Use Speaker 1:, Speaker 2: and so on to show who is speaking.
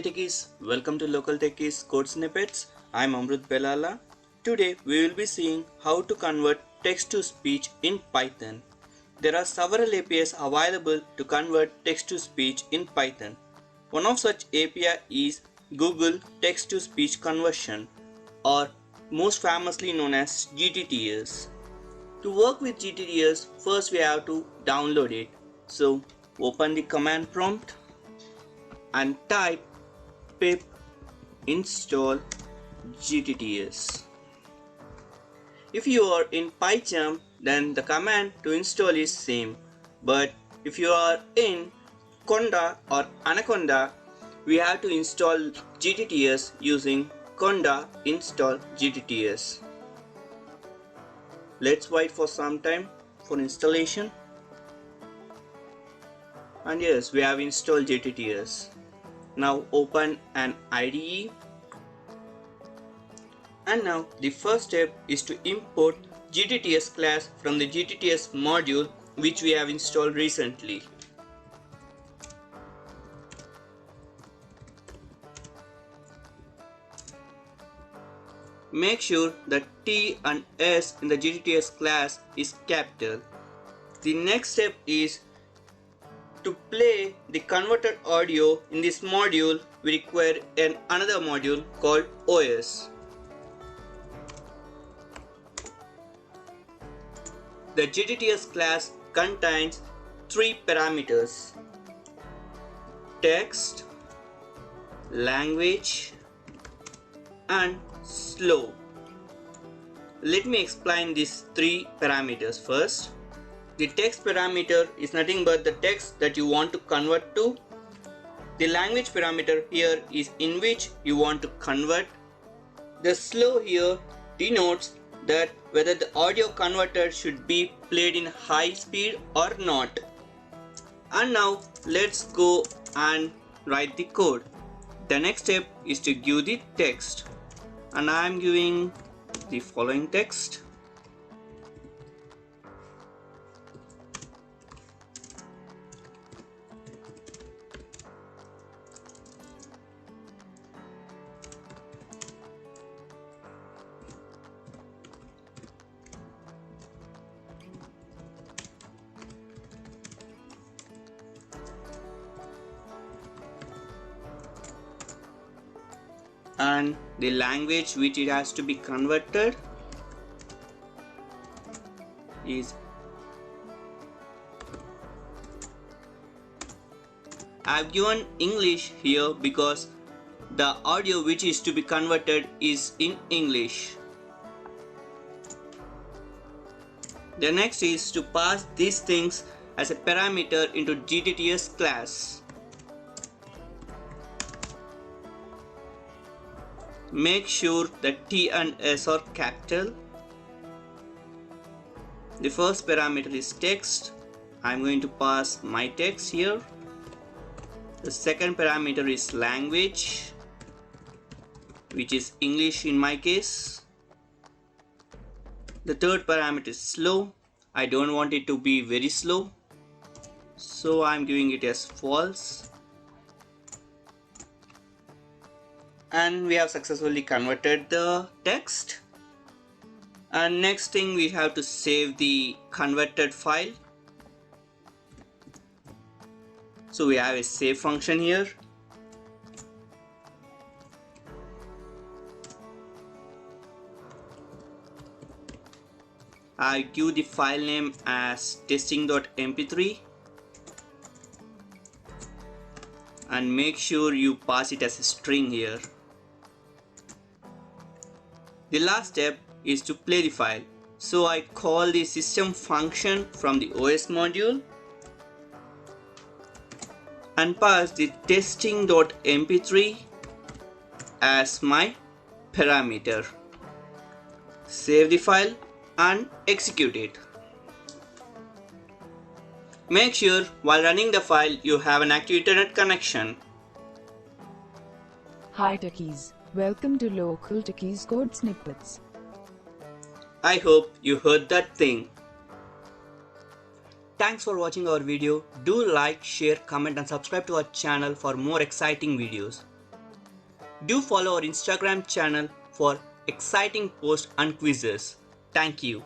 Speaker 1: Hey Techies, welcome to Local Techies Code Snippets. I'm Amrut Belala. Today we will be seeing how to convert text to speech in Python. There are several APIs available to convert text to speech in Python. One of such API is Google Text to Speech Conversion, or most famously known as GTTS. To work with GTTS, first we have to download it. So open the command prompt and type pip install GTTS. If you are in PyCharm, then the command to install is same, but if you are in Conda or Anaconda, we have to install GTTS using Conda install GTTS. Let's wait for some time for installation. And yes, we have installed GTTS. Now open an IDE, and now the first step is to import GTTS class from the GTTS module which we have installed recently. Make sure that T and S in the GTTS class is capital. The next step is to play the converted audio in this module. We require another module called OS. The GTTS class contains three parameters: text, language, and slow. Let me explain these three parameters first. The text parameter is nothing but the text that you want to convert to. The language parameter here is in which you want to convert. The slow here denotes that whether the audio converter should be played in high speed or not. And now let's go and write the code. The next step is to give the text, and I am giving the following text. And the language which it has to be converted is, I have given English here because the audio which is to be converted is in English. The next is to pass these things as a parameter into GTTS class. Make sure that T and S are capital. The first parameter is text. I'm going to pass my text here. The second parameter is language, which is English in my case. The third parameter is slow. I don't want it to be very slow, so I'm giving it as false. And we have successfully converted the text. And next thing, we have to save the converted file. So we have a save function here. I give the file name as testing.mp3 and make sure you pass it as a string here. The last step is to play the file. So I call the system function from the OS module and pass the testing.mp3 as my parameter. Save the file and execute it. Make sure while running the file you have an active internet connection.
Speaker 2: Hi Techies, welcome to Local Techies Code Snippets.
Speaker 1: I hope you heard that thing. Thanks for watching our video. Do like, share, comment and subscribe to our channel for more exciting videos. Do follow our Instagram channel for exciting posts and quizzes. Thank you.